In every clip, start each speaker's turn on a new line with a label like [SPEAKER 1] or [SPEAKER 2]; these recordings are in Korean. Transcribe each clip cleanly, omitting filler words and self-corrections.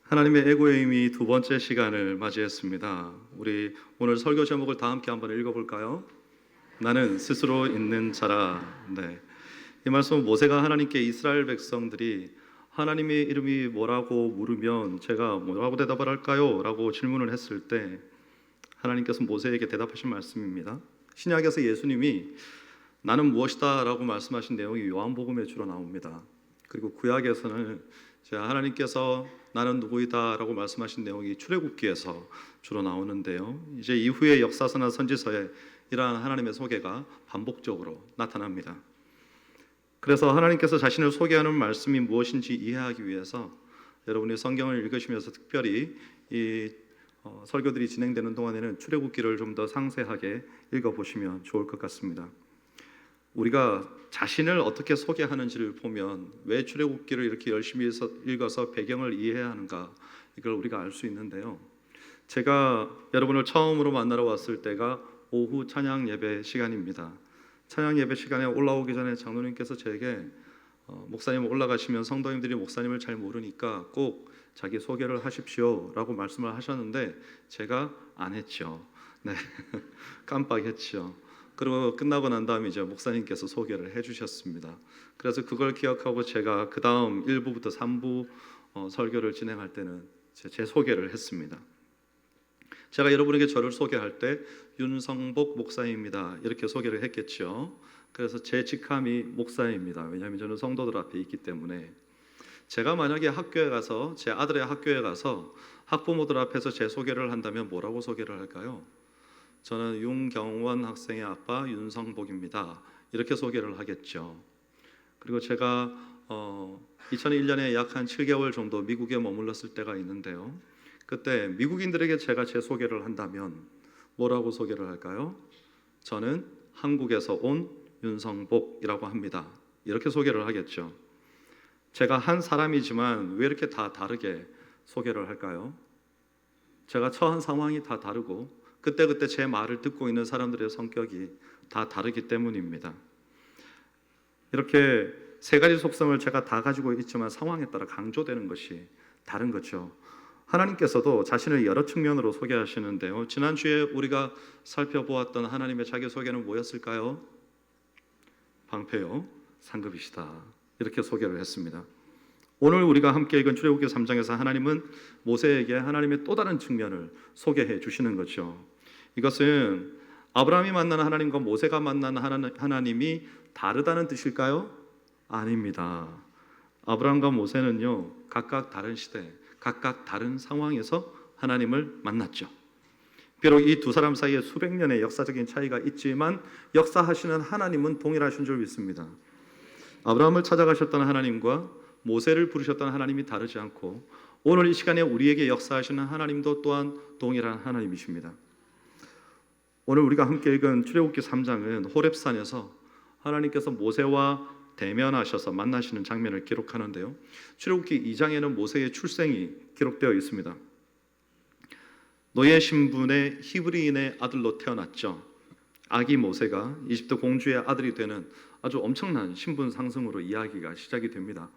[SPEAKER 1] 하나님의 애고의 힘이 두 번째 시간을 맞이했습니다. 우리 오늘 설교 제목을 다 함께 한번 읽어볼까요? 나는 스스로 있는 자라. 네. 이 말씀은 모세가 하나님께 이스라엘 백성들이 하나님의 이름이 뭐라고 물으면 제가 뭐라고 대답을 할까요? 라고 질문을 했을 때 하나님께서 모세에게 대답하신 말씀입니다. 신약에서 예수님이 나는 무엇이다 라고 말씀하신 내용이 요한복음에 주로 나옵니다. 그리고 구약에서는 하나님께서 나는 누구이다 라고 말씀하신 내용이 출애굽기에서 주로 나오는데요, 이제 이후의 역사서나 선지서에 이러한 하나님의 소개가 반복적으로 나타납니다. 그래서 하나님께서 자신을 소개하는 말씀이 무엇인지 이해하기 위해서 여러분이 성경을 읽으시면서 특별히 이 설교들이 진행되는 동안에는 출애굽기를 좀 더 상세하게 읽어보시면 좋을 것 같습니다. 우리가 자신을 어떻게 소개하는지를 보면 왜 출애굽기를 이렇게 열심히 읽어서 배경을 이해해야 하는가, 이걸 우리가 알 수 있는데요, 제가 여러분을 처음으로 만나러 왔을 때가 오후 찬양 예배 시간입니다. 찬양 예배 시간에 올라오기 전에 장로님께서 제게 목사님 올라가시면 성도님들이 목사님을 잘 모르니까 꼭 자기 소개를 하십시오 라고 말씀을 하셨는데 제가 안 했죠. 네. 깜빡했죠. 그리고 끝나고 난 다음에 이제 목사님께서 소개를 해주셨습니다. 그래서 그걸 기억하고 제가 그 다음 1부부터 3부 설교를 진행할 때는 제 소개를 했습니다. 제가 여러분에게 저를 소개할 때 윤성복 목사입니다 이렇게 소개를 했겠죠. 그래서 제 직함이 목사입니다. 왜냐하면 저는 성도들 앞에 있기 때문에. 제가 만약에 학교에 가서 제 아들의 학교에 가서 학부모들 앞에서 제 소개를 한다면 뭐라고 소개를 할까요? 저는 윤경원 학생의 아빠 윤성복입니다 이렇게 소개를 하겠죠. 그리고 제가 2001년에 약 한 7개월 정도 미국에 머물렀을 때가 있는데요, 그때 미국인들에게 제가 제 소개를 한다면 뭐라고 소개를 할까요? 저는 한국에서 온 윤성복이라고 합니다 이렇게 소개를 하겠죠. 제가 한 사람이지만 왜 이렇게 다 다르게 소개를 할까요? 제가 처한 상황이 다 다르고 그때그때 제 말을 듣고 있는 사람들의 성격이 다 다르기 때문입니다. 이렇게 세 가지 속성을 제가 다 가지고 있지만 상황에 따라 강조되는 것이 다른 거죠. 하나님께서도 자신을 여러 측면으로 소개하시는데요, 지난주에 우리가 살펴보았던 하나님의 자기소개는 뭐였을까요? 방패요 상급이시다 이렇게 소개를 했습니다. 오늘 우리가 함께 읽은 출애굽기 3장에서 하나님은 모세에게 하나님의 또 다른 측면을 소개해 주시는 거죠. 이것은 아브라함이 만난 하나님과 모세가 만난 하나님이 다르다는 뜻일까요? 아닙니다. 아브라함과 모세는요, 각각 다른 시대, 각각 다른 상황에서 하나님을 만났죠. 비록 이 두 사람 사이에 수백 년의 역사적인 차이가 있지만 역사하시는 하나님은 동일하신 줄 믿습니다. 아브라함을 찾아가셨던 하나님과 모세를 부르셨던 하나님이 다르지 않고 오늘 이 시간에 우리에게 역사하시는 하나님도 또한 동일한 하나님이십니다. 오늘 우리가 함께 읽은 출애굽기 3장은 호렙산에서 하나님께서 모세와 대면하셔서 만나시는 장면을 기록하는데요, 출애굽기 2장에는 모세의 출생이 기록되어 있습니다. 노예 신분의 히브리인의 아들로 태어났죠. 아기 모세가 이집트 공주의 아들이 되는 아주 엄청난 신분 상승으로 이야기가 시작이 됩니다.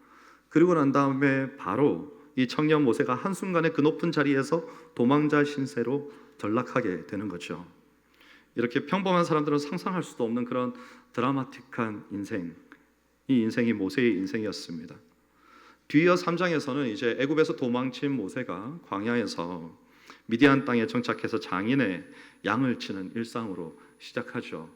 [SPEAKER 1] 그리고 난 다음에 바로 이 청년 모세가 한순간에 그 높은 자리에서 도망자 신세로 전락하게 되는 거죠. 이렇게 평범한 사람들은 상상할 수도 없는 그런 드라마틱한 인생, 이 인생이 모세의 인생이었습니다. 뒤이어 3장에서는 이제 애굽에서 도망친 모세가 광야에서 미디안 땅에 정착해서 장인의 양을 치는 일상으로 시작하죠.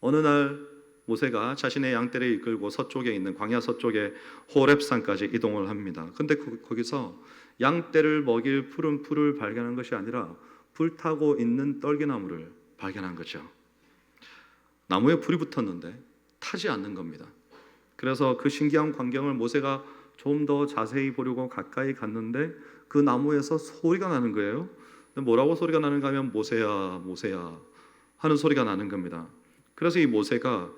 [SPEAKER 1] 어느 날 모세가 자신의 양떼를 이끌고 서쪽에 있는 광야 서쪽의 호렙산까지 이동을 합니다. 근데 거기서 양떼를 먹일 푸른 풀을 발견한 것이 아니라 불타고 있는 떨기나무를 발견한 거죠. 나무에 불이 붙었는데 타지 않는 겁니다. 그래서 그 신기한 광경을 모세가 좀 더 자세히 보려고 가까이 갔는데 그 나무에서 소리가 나는 거예요. 뭐라고 소리가 나는가 하면 모세야 모세야 하는 소리가 나는 겁니다. 그래서 이 모세가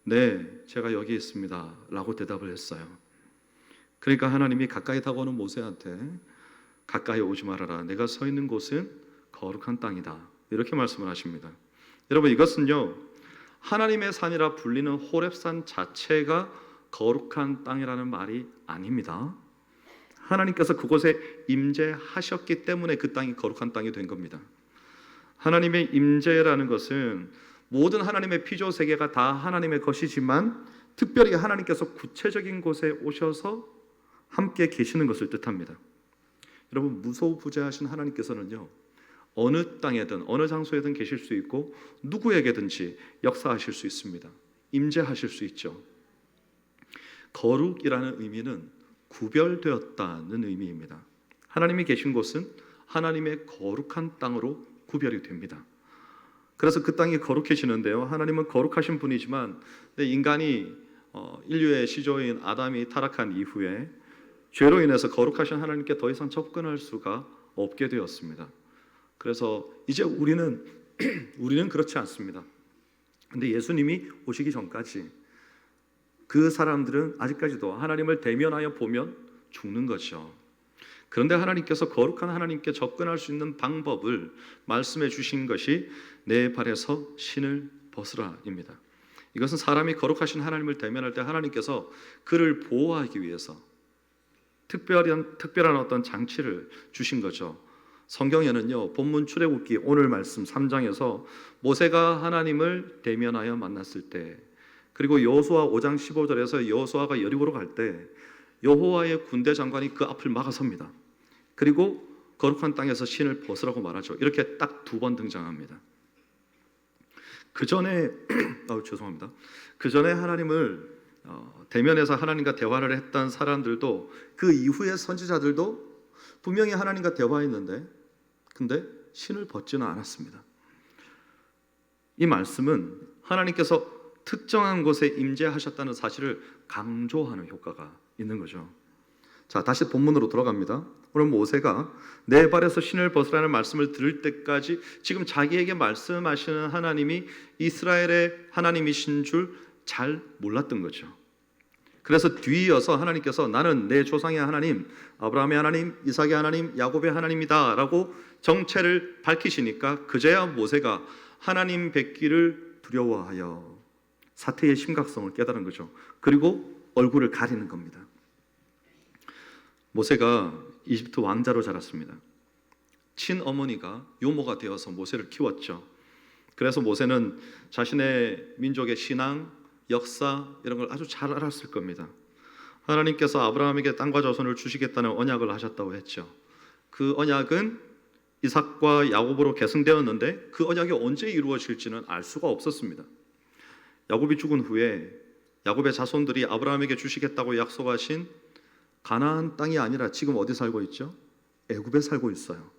[SPEAKER 1] 네, 제가 여기 있습니다 라고 대답을 했어요. 그러니까 하나님이 가까이 다가오는 모세한테 가까이 오지 말아라, 내가 서 있는 곳은 거룩한 땅이다 이렇게 말씀을 하십니다. 여러분, 이것은요, 하나님의 산이라 불리는 호렙산 자체가 거룩한 땅이라는 말이 아닙니다. 하나님께서 그곳에 임재하셨기 때문에 그 땅이 거룩한 땅이 된 겁니다. 하나님의 임재라는 것은 모든 하나님의 피조 세계가 다 하나님의 것이지만 특별히 하나님께서 구체적인 곳에 오셔서 함께 계시는 것을 뜻합니다. 여러분, 무소부재하신 하나님께서는요, 어느 땅에든 어느 장소에든 계실 수 있고 누구에게든지 역사하실 수 있습니다. 임재하실 수 있죠. 거룩이라는 의미는 구별되었다는 의미입니다. 하나님이 계신 곳은 하나님의 거룩한 땅으로 구별이 됩니다. 그래서 그 땅이 거룩해지는데요, 하나님은 거룩하신 분이지만 인간이 인류의 시조인 아담이 타락한 이후에 죄로 인해서 거룩하신 하나님께 더 이상 접근할 수가 없게 되었습니다. 그래서 이제 우리는 그렇지 않습니다. 근데 예수님이 오시기 전까지 그 사람들은 아직까지도 하나님을 대면하여 보면 죽는 거죠. 그런데 하나님께서 거룩한 하나님께 접근할 수 있는 방법을 말씀해 주신 것이 내 발에서 신을 벗으라입니다. 이것은 사람이 거룩하신 하나님을 대면할 때 하나님께서 그를 보호하기 위해서 특별한 어떤 장치를 주신 거죠. 성경에는요, 본문 출애굽기 오늘 말씀 3장에서 모세가 하나님을 대면하여 만났을 때, 그리고 여호수아 5장 15절에서 여호수아가 여리고로 갈 때 여호와의 군대 장관이 그 앞을 막아섭니다. 그리고 거룩한 땅에서 신을 벗으라고 말하죠. 이렇게 딱 2번 등장합니다. 그 전에 죄송합니다. 그 전에 하나님을 대면해서 하나님과 대화를 했던 사람들도, 그 이후의 선지자들도 분명히 하나님과 대화했는데 근데 신을 벗지는 않았습니다. 이 말씀은 하나님께서 특정한 곳에 임재하셨다는 사실을 강조하는 효과가 있는 거죠. 자, 다시 본문으로 돌아갑니다. 오늘 모세가 내 발에서 신을 벗으라는 말씀을 들을 때까지 지금 자기에게 말씀하시는 하나님이 이스라엘의 하나님이신 줄 잘 몰랐던 거죠. 그래서 뒤이어서 하나님께서 나는 내 조상의 하나님, 아브라함의 하나님, 이삭의 하나님, 야곱의 하나님이다 라고 정체를 밝히시니까 그제야 모세가 하나님 뵙기를 두려워하여 사태의 심각성을 깨달은 거죠. 그리고 얼굴을 가리는 겁니다. 모세가 이집트 왕자로 자랐습니다. 친어머니가 요모가 되어서 모세를 키웠죠. 그래서 모세는 자신의 민족의 신앙, 역사 이런 걸 아주 잘 알았을 겁니다. 하나님께서 아브라함에게 땅과 자손을 주시겠다는 언약을 하셨다고 했죠. 그 언약은 이삭과 야곱으로 계승되었는데 그 언약이 언제 이루어질지는 알 수가 없었습니다. 야곱이 죽은 후에 야곱의 자손들이 아브라함에게 주시겠다고 약속하신 가나안 땅이 아니라 지금 어디 살고 있죠? 애굽에 살고 있어요.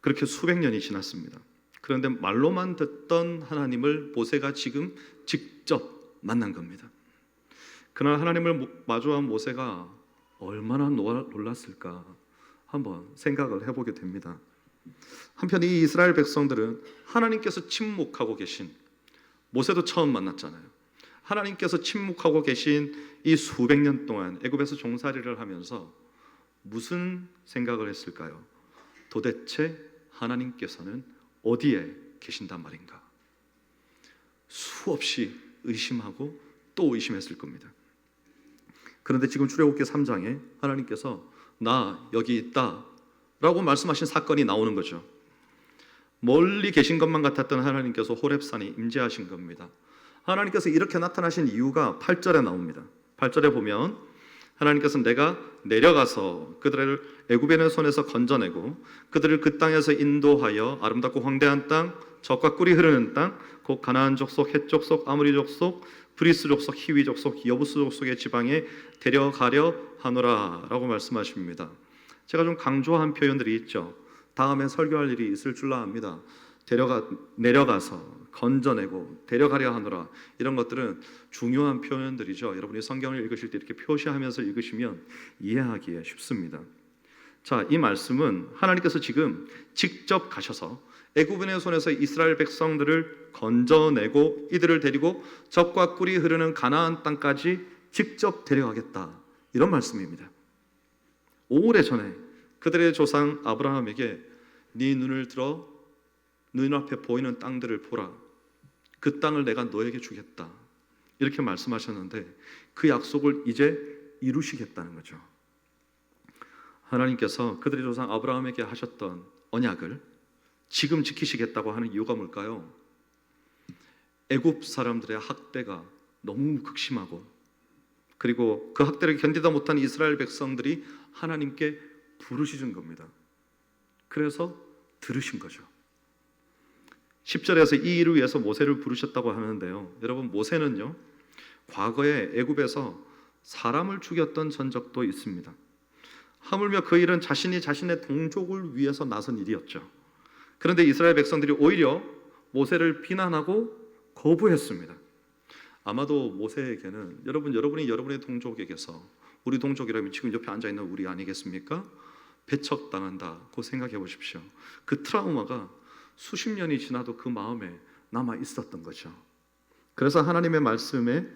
[SPEAKER 1] 그렇게 수백 년이 지났습니다. 그런데 말로만 듣던 하나님을 모세가 지금 직접 만난 겁니다. 그날 하나님을 마주한 모세가 얼마나 놀랐을까 한번 생각을 해보게 됩니다. 한편 이 이스라엘 백성들은 하나님께서 침묵하고 계신, 모세도 처음 만났잖아요. 하나님께서 침묵하고 계신 이 수백 년 동안 애굽에서 종살이를 하면서 무슨 생각을 했을까요? 도대체 하나님께서는 어디에 계신단 말인가? 수없이 의심하고 또 의심했을 겁니다. 그런데 지금 출애굽기 3장에 하나님께서 나 여기 있다 라고 말씀하신 사건이 나오는 거죠. 멀리 계신 것만 같았던 하나님께서 호렙산에 임재하신 겁니다. 하나님께서 이렇게 나타나신 이유가 8절에 나옵니다. 8절에 보면 하나님께서 내가 내려가서 그들을 애굽의 손에서 건져내고 그들을 그 땅에서 인도하여 아름답고 황대한 땅, 젖과 꿀이 흐르는 땅, 곧 가나안 족속, 헷 족속, 아모리 족속, 브리스 족속, 히위 족속, 여부스 족속의 지방에 데려가려 하노라 라고 말씀하십니다. 제가 좀 강조한 표현들이 있죠. 다음에 설교할 일이 있을 줄로 압니다. 내려가서 건져내고 데려가려 하노라, 이런 것들은 중요한 표현들이죠. 여러분이 성경을 읽으실 때 이렇게 표시하면서 읽으시면 이해하기에 쉽습니다. 자, 이 말씀은 하나님께서 지금 직접 가셔서 애굽인의 손에서 이스라엘 백성들을 건져내고 이들을 데리고 젖과 꿀이 흐르는 가나안 땅까지 직접 데려가겠다, 이런 말씀입니다. 오래전에 그들의 조상 아브라함에게 네 눈을 들어 눈앞에 보이는 땅들을 보라, 그 땅을 내가 너에게 주겠다, 이렇게 말씀하셨는데 그 약속을 이제 이루시겠다는 거죠. 하나님께서 그들의 조상 아브라함에게 하셨던 언약을 지금 지키시겠다고 하는 이유가 뭘까요? 애굽 사람들의 학대가 너무 극심하고, 그리고 그 학대를 견디다 못한 이스라엘 백성들이 하나님께 부르짖은 겁니다. 그래서 들으신 거죠. 10절에서 이 일을 위해서 모세를 부르셨다고 하는데요, 여러분, 모세는요 과거에 애굽에서 사람을 죽였던 전적도 있습니다. 하물며 그 일은 자신이 자신의 동족을 위해서 나선 일이었죠. 그런데 이스라엘 백성들이 오히려 모세를 비난하고 거부했습니다. 아마도 모세에게는 여러분이 여러분의 동족에게서, 우리 동족이라면 지금 옆에 앉아있는 우리 아니겠습니까? 배척당한다고 생각해 보십시오. 그 트라우마가 수십 년이 지나도 그 마음에 남아 있었던 거죠. 그래서 하나님의 말씀에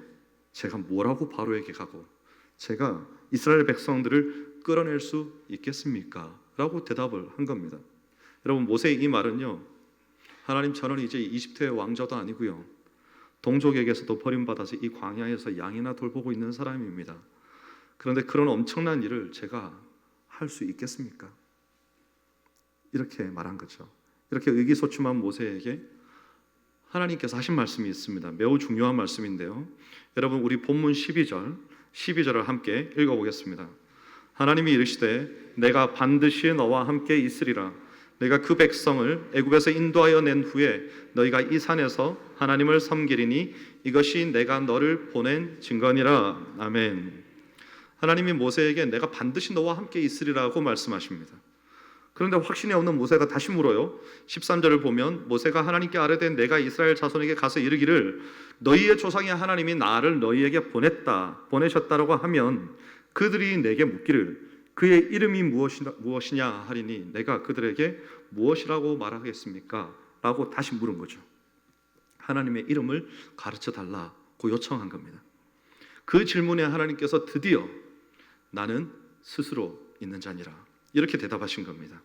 [SPEAKER 1] 제가 뭐라고 바로에게 가고 제가 이스라엘 백성들을 끌어낼 수 있겠습니까? 라고 대답을 한 겁니다. 여러분, 모세의 이 말은요, 하나님, 저는 이제 이집트의 왕자도 아니고요, 동족에게서도 버림받아서 이 광야에서 양이나 돌보고 있는 사람입니다. 그런데 그런 엄청난 일을 제가 할 수 있겠습니까? 이렇게 말한 거죠. 이렇게 의기소침한 모세에게 하나님께서 하신 말씀이 있습니다. 매우 중요한 말씀인데요, 여러분, 우리 본문 12절을 함께 읽어보겠습니다. 하나님이 이르시되 내가 반드시 너와 함께 있으리라. 내가 그 백성을 애굽에서 인도하여 낸 후에 너희가 이 산에서 하나님을 섬기리니 이것이 내가 너를 보낸 증거니라. 아멘. 하나님이 모세에게 내가 반드시 너와 함께 있으리라고 말씀하십니다. 그런데 확신이 없는 모세가 다시 물어요. 13절을 보면 모세가 하나님께 아뢰되 내가 이스라엘 자손에게 가서 이르기를 너희의 조상의 하나님이 나를 너희에게 보내셨다라고 하면 그들이 내게 묻기를 그의 이름이 무엇이냐 하리니 내가 그들에게 무엇이라고 말하겠습니까? 라고 다시 물은 거죠. 하나님의 이름을 가르쳐 달라고 요청한 겁니다. 그 질문에 하나님께서 드디어 나는 스스로 있는 자니라, 이렇게 대답하신 겁니다.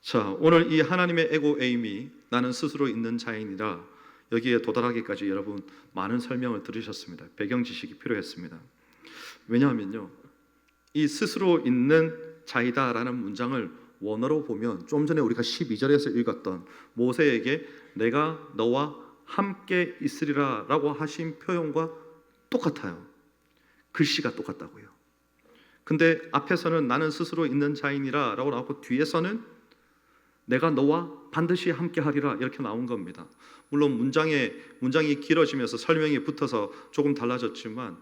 [SPEAKER 1] 자, 오늘 이 하나님의 에고에임이 나는 스스로 있는 자이니라, 여기에 도달하기까지 여러분 많은 설명을 들으셨습니다. 배경 지식이 필요했습니다. 왜냐하면요, 이 스스로 있는 자이다라는 문장을 원어로 보면 좀 전에 우리가 12절에서 읽었던 모세에게 내가 너와 함께 있으리라 라고 하신 표현과 똑같아요. 글씨가 똑같다고요. 근데 앞에서는 나는 스스로 있는 자이니라 라고 나오고 뒤에서는 내가 너와 반드시 함께 하리라 이렇게 나온 겁니다. 물론 문장이 길어지면서 설명이 붙어서 조금 달라졌지만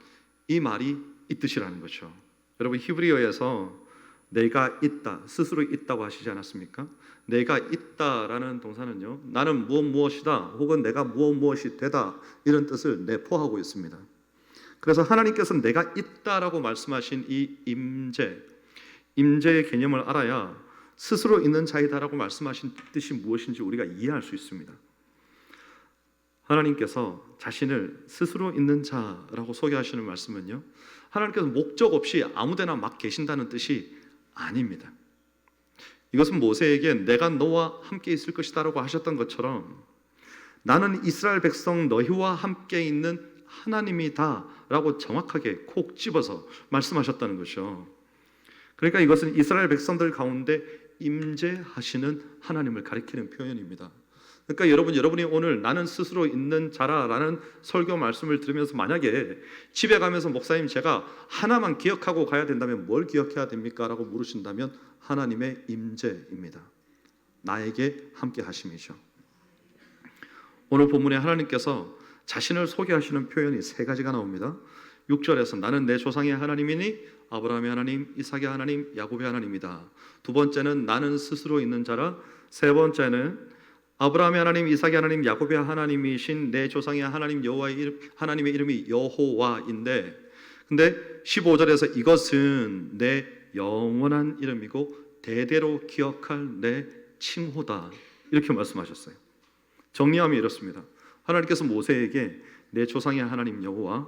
[SPEAKER 1] 이 말이 이 뜻이라는 거죠. 여러분, 히브리어에서 내가 있다, 스스로 있다고 하시지 않았습니까? 내가 있다라는 동사는요, 나는 무엇이다 혹은 내가 무엇이 되다 이런 뜻을 내포하고 있습니다. 그래서 하나님께서 내가 있다라고 말씀하신 이 임재의 개념을 알아야 스스로 있는 자이다라고 말씀하신 뜻이 무엇인지 우리가 이해할 수 있습니다. 하나님께서 자신을 스스로 있는 자라고 소개하시는 말씀은요, 하나님께서 목적 없이 아무데나 막 계신다는 뜻이 아닙니다. 이것은 모세에게 내가 너와 함께 있을 것이다 라고 하셨던 것처럼 나는 이스라엘 백성 너희와 함께 있는 하나님이다 라고 정확하게 콕 집어서 말씀하셨다는 것이죠. 그러니까 이것은 이스라엘 백성들 가운데 임재하시는 하나님을 가리키는 표현입니다. 그러니까 여러분이 오늘 나는 스스로 있는 자라라는 설교 말씀을 들으면서 만약에 집에 가면서 목사님 제가 하나만 기억하고 가야 된다면 뭘 기억해야 됩니까? 라고 물으신다면 하나님의 임재입니다. 나에게 함께 하심이죠. 오늘 본문에 하나님께서 자신을 소개하시는 표현이 세 가지가 나옵니다. 6절에서 나는 내 조상의 하나님이니 아브라함의 하나님, 이삭의 하나님, 야곱의 하나님이다. 두 번째는 나는 스스로 있는 자라. 세 번째는 아브라함의 하나님, 이삭의 하나님, 야곱의 하나님이신 내 조상의 하나님 하나님의 이름이 여호와인데, 근데 15절에서 이것은 내 영원한 이름이고 대대로 기억할 내 칭호다 이렇게 말씀하셨어요. 정리하면 이렇습니다. 하나님께서 모세에게 내 조상의 하나님 여호와,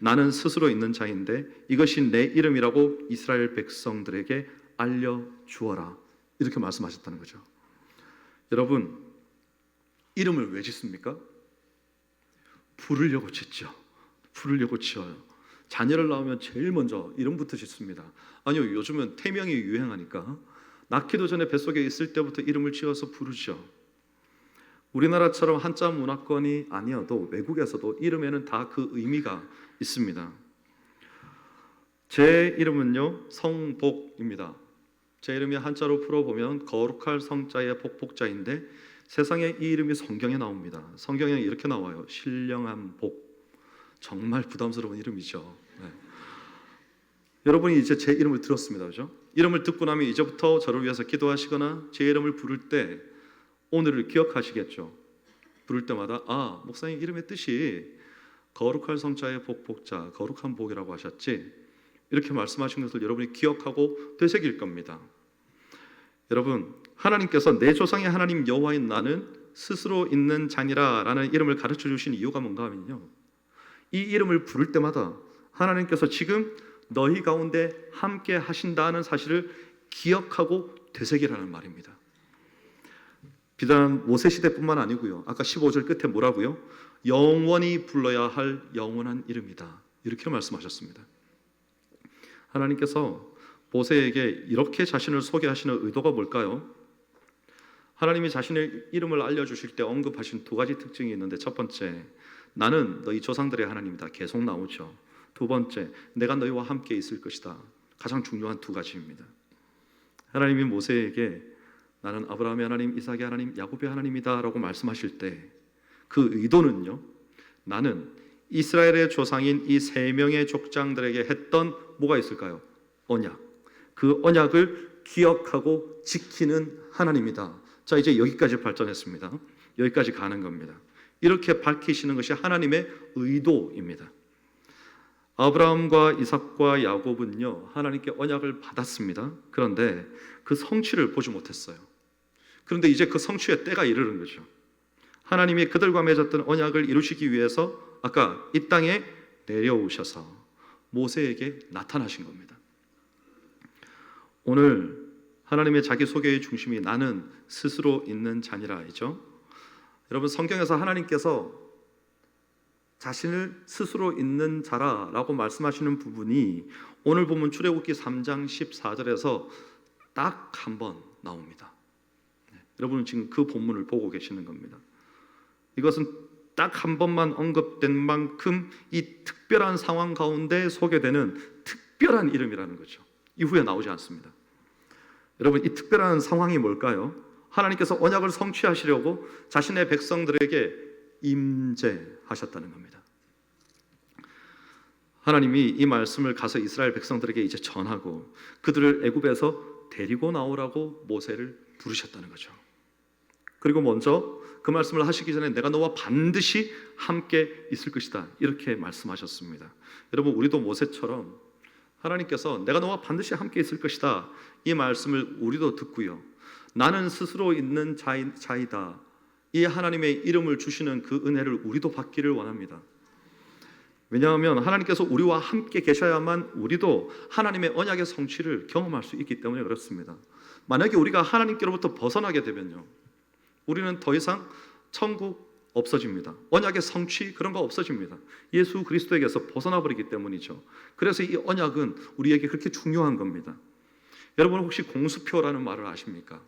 [SPEAKER 1] 나는 스스로 있는 자인데 이것이 내 이름이라고 이스라엘 백성들에게 알려주어라 이렇게 말씀하셨다는 거죠. 여러분, 이름을 왜 짓습니까? 부르려고 짓죠. 부르려고 지어요. 자녀를 낳으면 제일 먼저 이름부터 짓습니다. 아니요, 요즘은 태명이 유행하니까 낳기도 전에 뱃속에 있을 때부터 이름을 지어서 부르죠. 우리나라처럼 한자 문화권이 아니어도 외국에서도 이름에는 다 그 의미가 있습니다. 제 이름은요, 성복입니다. 제 이름이 한자로 풀어보면 거룩할 성자의 복복자인데 세상에 이 이름이 성경에 나옵니다. 성경에 이렇게 나와요. 신령한 복. 정말 부담스러운 이름이죠. 네. 여러분이 이제 제 이름을 들었습니다. 그죠? 이름을 듣고 나면 이제부터 저를 위해서 기도하시거나 제 이름을 부를 때 오늘을 기억하시겠죠. 부를 때마다 목사님 이름의 뜻이 거룩할 성자의 복복자, 거룩한 복이라고 하셨지, 이렇게 말씀하신 것을 여러분이 기억하고 되새길 겁니다. 여러분, 하나님께서 내 조상의 하나님 여호와인 나는 스스로 있는 자니라 라는 이름을 가르쳐 주신 이유가 뭔가 하면요, 이 이름을 부를 때마다 하나님께서 지금 너희 가운데 함께 하신다는 사실을 기억하고 되새기라는 말입니다. 비단 모세 시대뿐만 아니고요, 아까 15절 끝에 뭐라고요? 영원히 불러야 할 영원한 이름이다, 이렇게 말씀하셨습니다. 하나님께서 모세에게 이렇게 자신을 소개하시는 의도가 뭘까요? 하나님이 자신의 이름을 알려주실 때 언급하신 두 가지 특징이 있는데, 첫 번째, 나는 너희 조상들의 하나님이다, 계속 나오죠. 두 번째, 내가 너희와 함께 있을 것이다. 가장 중요한 두 가지입니다. 하나님이 모세에게 나는 아브라함의 하나님, 이삭의 하나님, 야곱의 하나님이다 라고 말씀하실 때 그 의도는요, 나는 이스라엘의 조상인 이 세 명의 족장들에게 했던 뭐가 있을까요? 언약. 그 언약을 기억하고 지키는 하나님이다. 자, 이제 여기까지 발전했습니다. 여기까지 가는 겁니다. 이렇게 밝히시는 것이 하나님의 의도입니다. 아브라함과 이삭과 야곱은요, 하나님께 언약을 받았습니다. 그런데 그 성취를 보지 못했어요. 그런데 이제 그 성취의 때가 이르는 거죠. 하나님이 그들과 맺었던 언약을 이루시기 위해서 아까 이 땅에 내려오셔서 모세에게 나타나신 겁니다. 오늘 하나님의 자기소개의 중심이 나는 스스로 있는 자니라이죠. 여러분, 성경에서 하나님께서 자신을 스스로 있는 자라라고 말씀하시는 부분이 오늘 보면 출애굽기 3장 14절에서 딱 한 번 나옵니다. 여러분은 지금 그 본문을 보고 계시는 겁니다. 이것은 딱 한 번만 언급된 만큼 이 특별한 상황 가운데 소개되는 특별한 이름이라는 거죠. 이후에 나오지 않습니다. 여러분, 이 특별한 상황이 뭘까요? 하나님께서 언약을 성취하시려고 자신의 백성들에게 임재하셨다는 겁니다. 하나님이 이 말씀을 가서 이스라엘 백성들에게 이제 전하고 그들을 애굽에서 데리고 나오라고 모세를 부르셨다는 거죠. 그리고 먼저 그 말씀을 하시기 전에 내가 너와 반드시 함께 있을 것이다, 이렇게 말씀하셨습니다. 여러분, 우리도 모세처럼 하나님께서 내가 너와 반드시 함께 있을 것이다, 이 말씀을 우리도 듣고요, 나는 스스로 있는 자이다, 이 하나님의 이름을 주시는 그 은혜를 우리도 받기를 원합니다. 왜냐하면 하나님께서 우리와 함께 계셔야만 우리도 하나님의 언약의 성취를 경험할 수 있기 때문에 그렇습니다. 만약에 우리가 하나님께로부터 벗어나게 되면요, 우리는 더 이상 천국 없어집니다. 언약의 성취 그런 거 없어집니다. 예수 그리스도에게서 벗어나 버리기 때문이죠. 그래서 이 언약은 우리에게 그렇게 중요한 겁니다. 여러분, 혹시 공수표라는 말을 아십니까?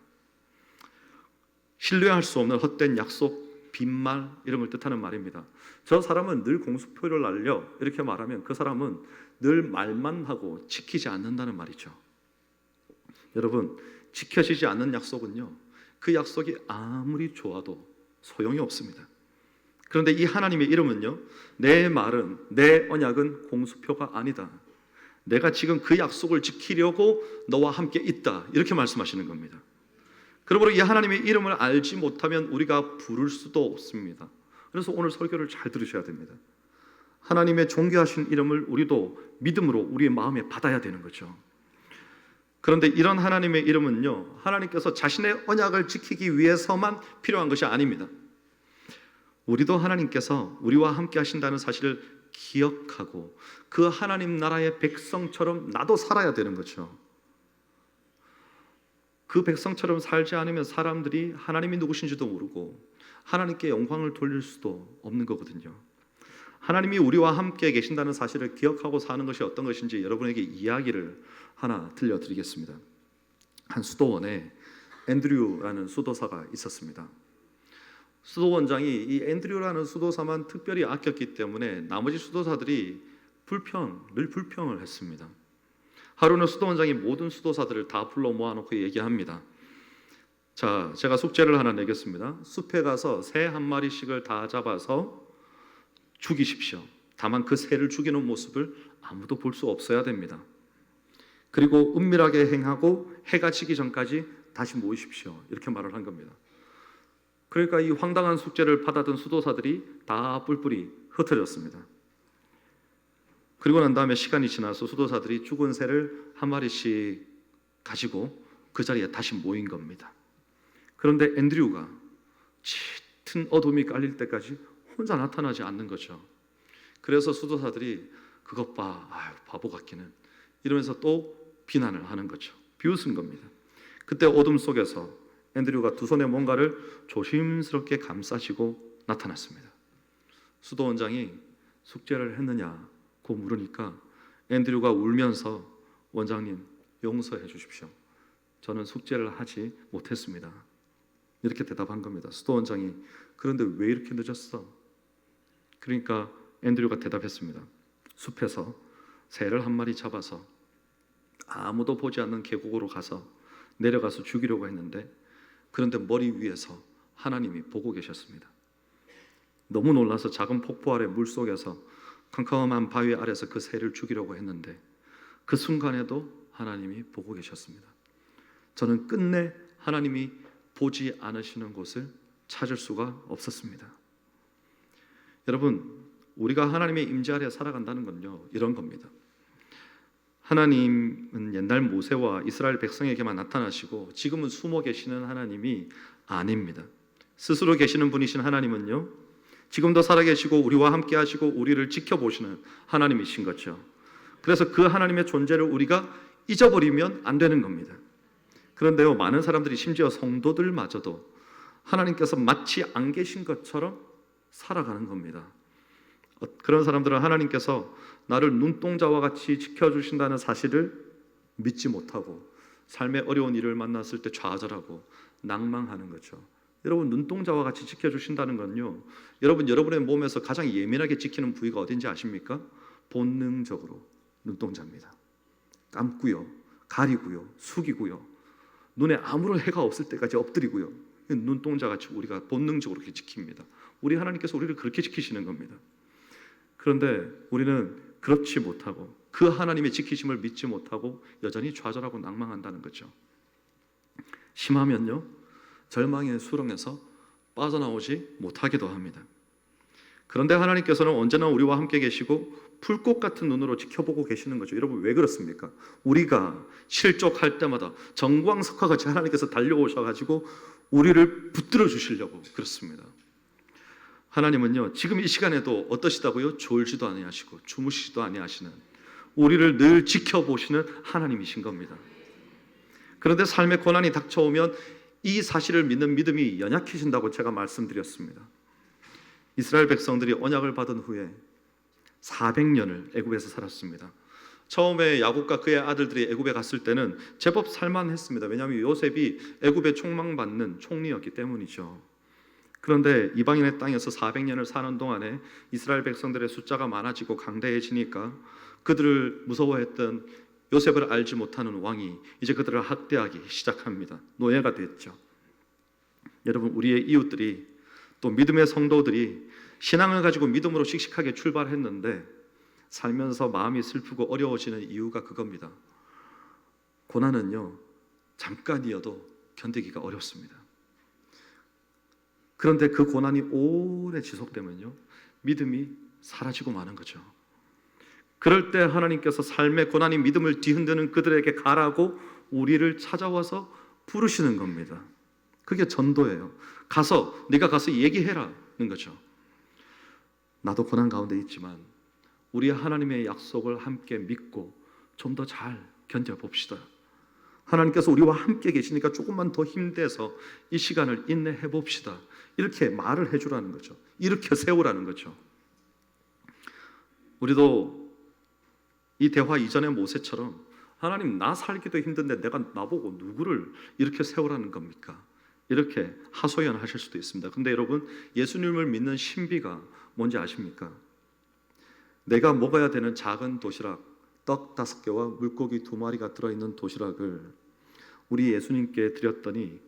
[SPEAKER 1] 신뢰할 수 없는 헛된 약속, 빈말, 이런 걸 뜻하는 말입니다. 저 사람은 늘 공수표를 날려, 이렇게 말하면 그 사람은 늘 말만 하고 지키지 않는다는 말이죠. 여러분, 지켜지지 않는 약속은요, 그 약속이 아무리 좋아도 소용이 없습니다. 그런데 이 하나님의 이름은요, 내 말은, 내 언약은 공수표가 아니다, 내가 지금 그 약속을 지키려고 너와 함께 있다, 이렇게 말씀하시는 겁니다. 그러므로 이 하나님의 이름을 알지 못하면 우리가 부를 수도 없습니다. 그래서 오늘 설교를 잘 들으셔야 됩니다. 하나님의 존귀하신 이름을 우리도 믿음으로 우리의 마음에 받아야 되는 거죠. 그런데 이런 하나님의 이름은요, 하나님께서 자신의 언약을 지키기 위해서만 필요한 것이 아닙니다. 우리도 하나님께서 우리와 함께 하신다는 사실을 기억하고 그 하나님 나라의 백성처럼 나도 살아야 되는 거죠. 그 백성처럼 살지 않으면 사람들이 하나님이 누구신지도 모르고 하나님께 영광을 돌릴 수도 없는 거거든요. 하나님이 우리와 함께 계신다는 사실을 기억하고 사는 것이 어떤 것인지 여러분에게 이야기를 하나 들려드리겠습니다. 한 수도원에 앤드류라는 수도사가 있었습니다. 수도원장이 이 앤드류라는 수도사만 특별히 아꼈기 때문에 나머지 수도사들이 늘 불평을 했습니다. 하루는 수도원장이 모든 수도사들을 다 불러 모아놓고 얘기합니다. 자, 제가 숙제를 하나 내겠습니다. 숲에 가서 새 한 마리씩을 다 잡아서 죽이십시오. 다만 그 새를 죽이는 모습을 아무도 볼 수 없어야 됩니다. 그리고 은밀하게 행하고 해가 지기 전까지 다시 모이십시오. 이렇게 말을 한 겁니다. 그러니까 이 황당한 숙제를 받아든 수도사들이 다 뿔뿔이 흩어졌습니다. 그리고 난 다음에 시간이 지나서 수도사들이 죽은 새를 한 마리씩 가지고 그 자리에 다시 모인 겁니다. 그런데 앤드류가 짙은 어둠이 깔릴 때까지 혼자 나타나지 않는 거죠. 그래서 수도사들이 그것 봐, 아유, 바보 같기는, 이러면서 또 비난을 하는 거죠. 비웃은 겁니다. 그때 어둠 속에서 앤드류가 두 손에 뭔가를 조심스럽게 감싸시고 나타났습니다. 수도원장이 숙제를 했느냐고 물으니까 앤드류가 울면서 원장님 용서해 주십시오. 저는 숙제를 하지 못했습니다. 이렇게 대답한 겁니다. 수도원장이 그런데 왜 이렇게 늦었어? 그러니까 앤드류가 대답했습니다. 숲에서 새를 한 마리 잡아서 아무도 보지 않는 계곡으로 가서 내려가서 죽이려고 했는데 그런데 머리 위에서 하나님이 보고 계셨습니다. 너무 놀라서 작은 폭포 아래 물속에서 캄캄한 바위 아래서 그 새를 죽이려고 했는데 그 순간에도 하나님이 보고 계셨습니다. 저는 끝내 하나님이 보지 않으시는 곳을 찾을 수가 없었습니다. 여러분, 우리가 하나님의 임재 아래 살아간다는 건요, 이런 겁니다. 하나님은 옛날 모세와 이스라엘 백성에게만 나타나시고 지금은 숨어 계시는 하나님이 아닙니다. 스스로 계시는 분이신 하나님은요, 지금도 살아계시고 우리와 함께 하시고 우리를 지켜보시는 하나님이신 거죠. 그래서 그 하나님의 존재를 우리가 잊어버리면 안 되는 겁니다. 그런데요, 많은 사람들이 심지어 성도들마저도 하나님께서 마치 안 계신 것처럼 살아가는 겁니다. 그런 사람들은 하나님께서 나를 눈동자와 같이 지켜주신다는 사실을 믿지 못하고 삶의 어려운 일을 만났을 때 좌절하고 낭망하는 거죠. 여러분, 눈동자와 같이 지켜주신다는 건요, 여러분의 몸에서 가장 예민하게 지키는 부위가 어딘지 아십니까? 본능적으로 눈동자입니다. 감고요, 가리고요, 숙이고요, 눈에 아무런 해가 없을 때까지 엎드리고요, 눈동자같이 우리가 본능적으로 그렇게 지킵니다. 우리 하나님께서 우리를 그렇게 지키시는 겁니다. 그런데 우리는 그렇지 못하고 그 하나님의 지키심을 믿지 못하고 여전히 좌절하고 낭망한다는 거죠. 심하면요, 절망의 수렁에서 빠져나오지 못하기도 합니다. 그런데 하나님께서는 언제나 우리와 함께 계시고 풀꽃 같은 눈으로 지켜보고 계시는 거죠. 여러분, 왜 그렇습니까? 우리가 실족할 때마다 정광석화 같이 하나님께서 달려오셔가지고 우리를 붙들어 주시려고 그렇습니다. 하나님은요, 지금 이 시간에도 어떠시다고요? 졸지도 아니하시고 주무시지도 아니하시는, 우리를 늘 지켜보시는 하나님이신 겁니다. 그런데 삶의 고난이 닥쳐오면 이 사실을 믿는 믿음이 연약해진다고 제가 말씀드렸습니다. 이스라엘 백성들이 언약을 받은 후에 400년을 애굽에서 살았습니다. 처음에 야곱과 그의 아들들이 애굽에 갔을 때는 제법 살만했습니다. 왜냐하면 요셉이 애굽에 총망받는 총리였기 때문이죠. 그런데 이방인의 땅에서 400년을 사는 동안에 이스라엘 백성들의 숫자가 많아지고 강대해지니까 그들을 무서워했던 요셉을 알지 못하는 왕이 이제 그들을 학대하기 시작합니다. 노예가 됐죠. 여러분, 우리의 이웃들이 또 믿음의 성도들이 신앙을 가지고 믿음으로 씩씩하게 출발했는데 살면서 마음이 슬프고 어려워지는 이유가 그겁니다. 고난은요, 잠깐이어도 견디기가 어렵습니다. 그런데 그 고난이 오래 지속되면요, 믿음이 사라지고 마는 거죠. 그럴 때 하나님께서 삶의 고난이 믿음을 뒤흔드는 그들에게 가라고 우리를 찾아와서 부르시는 겁니다. 그게 전도예요. 네가 가서 얘기해라는 거죠. 나도 고난 가운데 있지만 우리 하나님의 약속을 함께 믿고 좀 더 잘 견뎌봅시다. 하나님께서 우리와 함께 계시니까 조금만 더 힘내서 이 시간을 인내해 봅시다. 이렇게 말을 해주라는 거죠. 일으켜 세우라는 거죠. 우리도 이 대화 이전의 모세처럼 하나님, 나 살기도 힘든데 내가 나보고 누구를 이렇게 세우라는 겁니까? 이렇게 하소연하실 수도 있습니다. 근데 여러분, 예수님을 믿는 신비가 뭔지 아십니까? 내가 먹어야 되는 작은 도시락, 떡 5개와 물고기 2마리가 들어있는 도시락을 우리 예수님께 드렸더니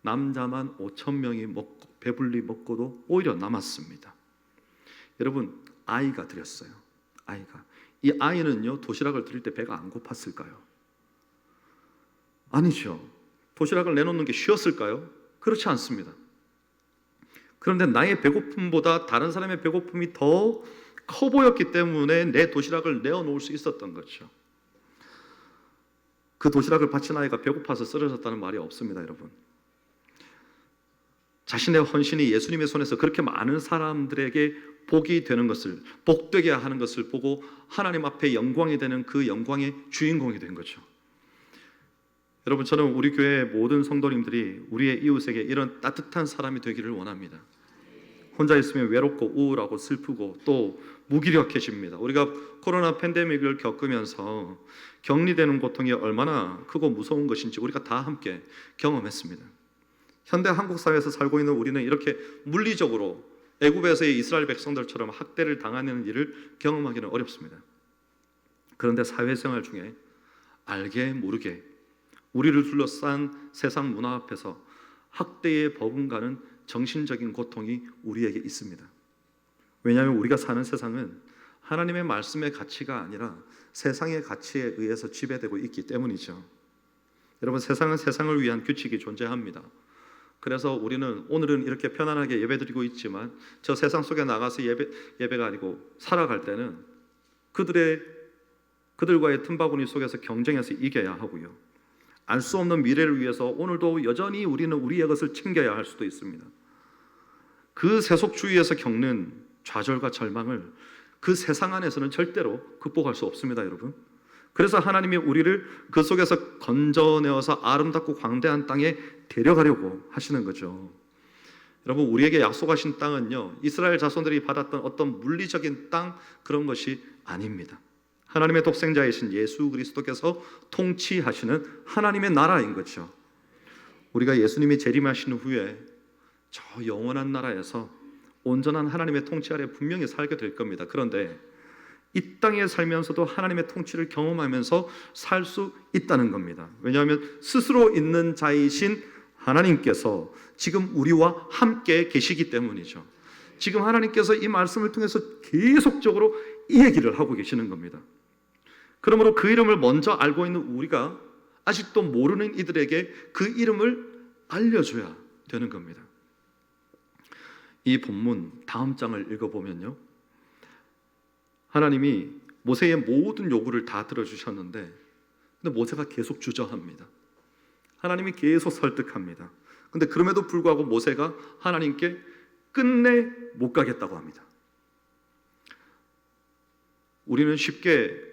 [SPEAKER 1] 남자만 5,000명이 먹고 배불리 먹고도 오히려 남았습니다. 여러분, 아이가 드렸어요. 아이가. 이 아이는요, 도시락을 드릴 때 배가 안 고팠을까요? 아니죠. 도시락을 내놓는 게 쉬웠을까요? 그렇지 않습니다. 그런데 나의 배고픔보다 다른 사람의 배고픔이 더 커 보였기 때문에 내 도시락을 내어놓을 수 있었던 거죠. 그 도시락을 바친 아이가 배고파서 쓰러졌다는 말이 없습니다, 여러분. 자신의 헌신이 예수님의 손에서 그렇게 많은 사람들에게 복이 되는 것을, 복되게 하는 것을 보고 하나님 앞에 영광이 되는 그 영광의 주인공이 된 거죠. 여러분, 저는 우리 교회 모든 성도님들이 우리의 이웃에게 이런 따뜻한 사람이 되기를 원합니다. 혼자 있으면 외롭고 우울하고 슬프고 또 무기력해집니다. 우리가 코로나 팬데믹을 겪으면서 격리되는 고통이 얼마나 크고 무서운 것인지 우리가 다 함께 경험했습니다. 현대 한국 사회에서 살고 있는 우리는 이렇게 물리적으로 애굽에서의 이스라엘 백성들처럼 학대를 당하는 일을 경험하기는 어렵습니다. 그런데 사회생활 중에 알게 모르게 우리를 둘러싼 세상 문화 앞에서 학대에 버금가는 정신적인 고통이 우리에게 있습니다. 왜냐하면 우리가 사는 세상은 하나님의 말씀의 가치가 아니라 세상의 가치에 의해서 지배되고 있기 때문이죠. 여러분, 세상은 세상을 위한 규칙이 존재합니다. 그래서 우리는 오늘은 이렇게 편안하게 예배드리고 있지만 저 세상 속에 나가서 예배가 아니고 살아갈 때는 그들과의 틈바구니 속에서 경쟁해서 이겨야 하고요. 알 수 없는 미래를 위해서 오늘도 여전히 우리는 우리의 것을 챙겨야 할 수도 있습니다. 그 세속주의에서 겪는 좌절과 절망을 그 세상 안에서는 절대로 극복할 수 없습니다, 여러분. 그래서 하나님이 우리를 그 속에서 건져내어서 아름답고 광대한 땅에 데려가려고 하시는 거죠. 여러분, 우리에게 약속하신 땅은요, 이스라엘 자손들이 받았던 어떤 물리적인 땅, 그런 것이 아닙니다. 하나님의 독생자이신 예수 그리스도께서 통치하시는 하나님의 나라인 거죠. 우리가 예수님이 재림하신 후에 저 영원한 나라에서 온전한 하나님의 통치 아래 분명히 살게 될 겁니다. 그런데 이 땅에 살면서도 하나님의 통치를 경험하면서 살 수 있다는 겁니다. 왜냐하면 스스로 있는 자이신 하나님께서 지금 우리와 함께 계시기 때문이죠. 지금 하나님께서 이 말씀을 통해서 계속적으로 이 얘기를 하고 계시는 겁니다. 그러므로 그 이름을 먼저 알고 있는 우리가 아직도 모르는 이들에게 그 이름을 알려줘야 되는 겁니다. 이 본문 다음 장을 읽어보면요, 하나님이 모세의 모든 요구를 다 들어주셨는데 근데 모세가 계속 주저합니다. 하나님이 계속 설득합니다. 근데 그럼에도 불구하고 모세가 하나님께 끝내 못 가겠다고 합니다. 우리는 쉽게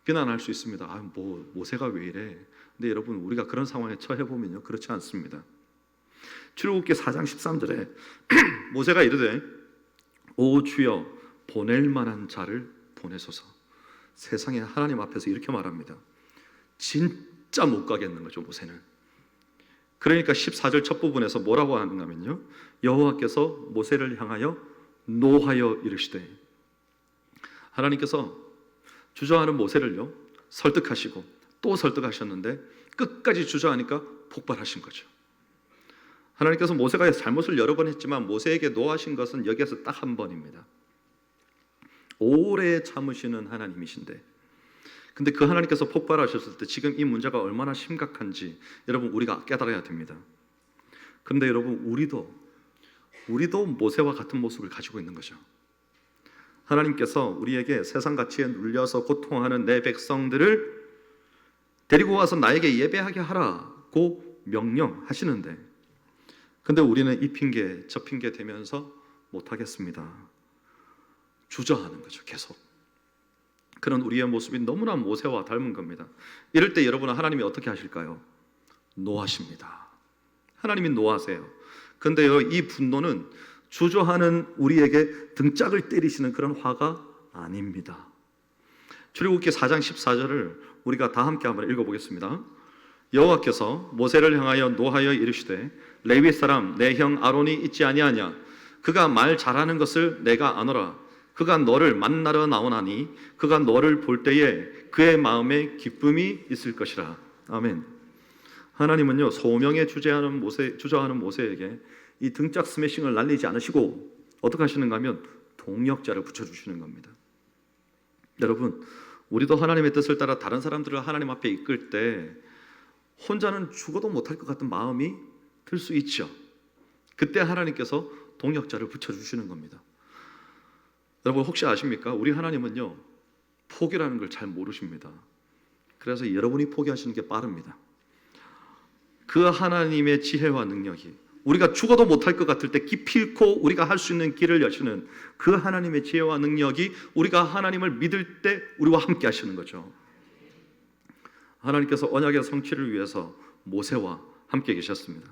[SPEAKER 1] 비난할 수 있습니다. 모세가 왜 이래? 근데 여러분, 우리가 그런 상황에 처해 보면요, 그렇지 않습니다. 출애굽기 4장 13절에 모세가 이르되 오 주여 보낼 만한 자를 보내소서. 세상에 하나님 앞에서 이렇게 말합니다. 진짜 못 가겠는 거죠, 모세는. 그러니까 14절 첫 부분에서 뭐라고 하느냐면요, 여호와께서 모세를 향하여 노하여 이르시되, 하나님께서 주저하는 모세를요 설득하시고 또 설득하셨는데 끝까지 주저하니까 폭발하신 거죠. 하나님께서 모세가 잘못을 여러 번 했지만 모세에게 노하신 것은 여기에서 딱 한 번입니다. 오래 참으시는 하나님이신데, 근데 그 하나님께서 폭발하셨을 때 지금 이 문제가 얼마나 심각한지 여러분, 우리가 깨달아야 됩니다. 그런데 여러분, 우리도 모세와 같은 모습을 가지고 있는 거죠. 하나님께서 우리에게 세상 가치에 눌려서 고통하는 내 백성들을 데리고 와서 나에게 예배하게 하라고 명령하시는데, 근데 우리는 이 핑계 저 핑계 대면서 못하겠습니다. 주저하는 거죠, 계속. 그런 우리의 모습이 너무나 모세와 닮은 겁니다. 이럴 때 여러분은 하나님이 어떻게 하실까요? 노하십니다. 하나님이 노하세요. 그런데요, 이 분노는 주저하는 우리에게 등짝을 때리시는 그런 화가 아닙니다. 출애굽기 4장 14절을 우리가 다 함께 한번 읽어보겠습니다. 여호와께서 모세를 향하여 노하여 이르시되 레위 사람 내 형 아론이 있지 아니하냐? 그가 말 잘하는 것을 내가 아노라. 그가 너를 만나러 나오나니 그가 너를 볼 때에 그의 마음에 기쁨이 있을 것이라. 아멘. 하나님은요, 소명에 주저하는 모세에게 이 등짝 스매싱을 날리지 않으시고 어떻게 하시는가 하면 동역자를 붙여주시는 겁니다. 여러분, 우리도 하나님의 뜻을 따라 다른 사람들을 하나님 앞에 이끌 때 혼자는 죽어도 못할 것 같은 마음이 들 수 있죠. 그때 하나님께서 동역자를 붙여주시는 겁니다. 여러분 혹시 아십니까? 우리 하나님은요, 포기라는 걸 잘 모르십니다. 그래서 여러분이 포기하시는 게 빠릅니다. 그 하나님의 지혜와 능력이 우리가 죽어도 못할 것 같을 때 기필코 우리가 할 수 있는 길을 여시는 그 하나님의 지혜와 능력이 우리가 하나님을 믿을 때 우리와 함께 하시는 거죠. 하나님께서 언약의 성취를 위해서 모세와 함께 계셨습니다.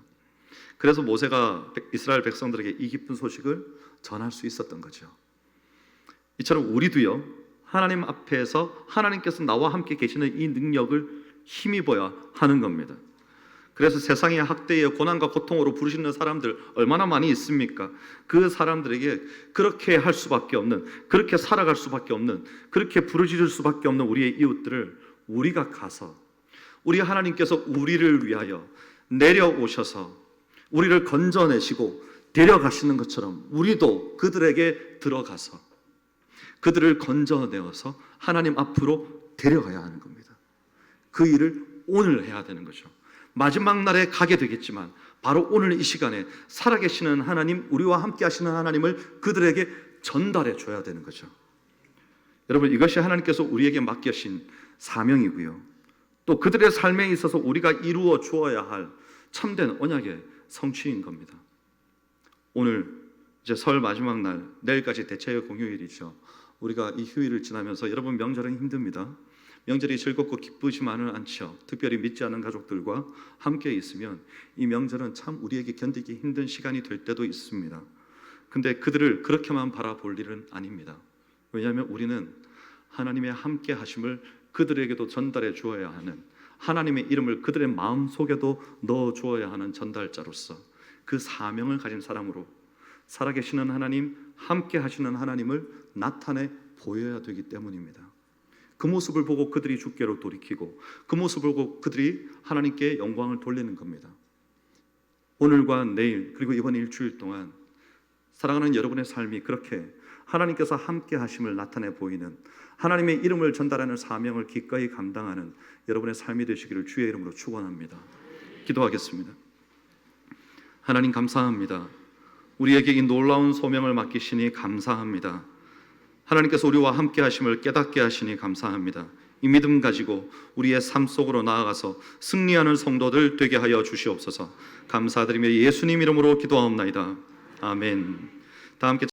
[SPEAKER 1] 그래서 모세가 이스라엘 백성들에게 이 기쁜 소식을 전할 수 있었던 거죠. 이처럼 우리도요, 하나님 앞에서 하나님께서 나와 함께 계시는 이 능력을 힘입어야 하는 겁니다. 그래서 세상의 학대의 고난과 고통으로 부르시는 사람들 얼마나 많이 있습니까? 그 사람들에게 그렇게 할 수밖에 없는, 그렇게 살아갈 수밖에 없는, 그렇게 부르짖을 수밖에 없는 우리의 이웃들을 우리가 가서 우리 하나님께서 우리를 위하여 내려오셔서 우리를 건져내시고 데려가시는 것처럼 우리도 그들에게 들어가서 그들을 건져내어서 하나님 앞으로 데려가야 하는 겁니다. 그 일을 오늘 해야 되는 거죠. 마지막 날에 가게 되겠지만 바로 오늘 이 시간에 살아계시는 하나님, 우리와 함께 하시는 하나님을 그들에게 전달해 줘야 되는 거죠. 여러분, 이것이 하나님께서 우리에게 맡기신 사명이고요, 또 그들의 삶에 있어서 우리가 이루어 주어야 할 참된 언약의 성취인 겁니다. 오늘 이제 설 마지막 날, 내일까지 대체의 공휴일이죠. 우리가 이 휴일을 지나면서 여러분 명절은 힘듭니다. 명절이 즐겁고 기쁘지만은 않죠. 특별히 믿지 않은 가족들과 함께 있으면 이 명절은 참 우리에게 견디기 힘든 시간이 될 때도 있습니다. 근데 그들을 그렇게만 바라볼 일은 아닙니다. 왜냐하면 우리는 하나님의 함께 하심을 그들에게도 전달해 주어야 하는, 하나님의 이름을 그들의 마음속에도 넣어 주어야 하는 전달자로서 그 사명을 가진 사람으로 살아계시는 하나님, 함께 하시는 하나님을 나타내 보여야 되기 때문입니다. 그 모습을 보고 그들이 주께로 돌이키고 그 모습을 보고 그들이 하나님께 영광을 돌리는 겁니다. 오늘과 내일 그리고 이번 일주일 동안 사랑하는 여러분의 삶이 그렇게 하나님께서 함께 하심을 나타내 보이는, 하나님의 이름을 전달하는 사명을 기꺼이 감당하는 여러분의 삶이 되시기를 주의 이름으로 축원합니다. 기도하겠습니다. 하나님 감사합니다. 우리에게 이 놀라운 소명을 맡기시니 감사합니다. 하나님께서 우리와 함께 하심을 깨닫게 하시니 감사합니다. 이 믿음 가지고 우리의 삶 속으로 나아가서 승리하는 성도들 되게 하여 주시옵소서. 감사드리며 예수님 이름으로 기도하옵나이다. 아멘. 다 함께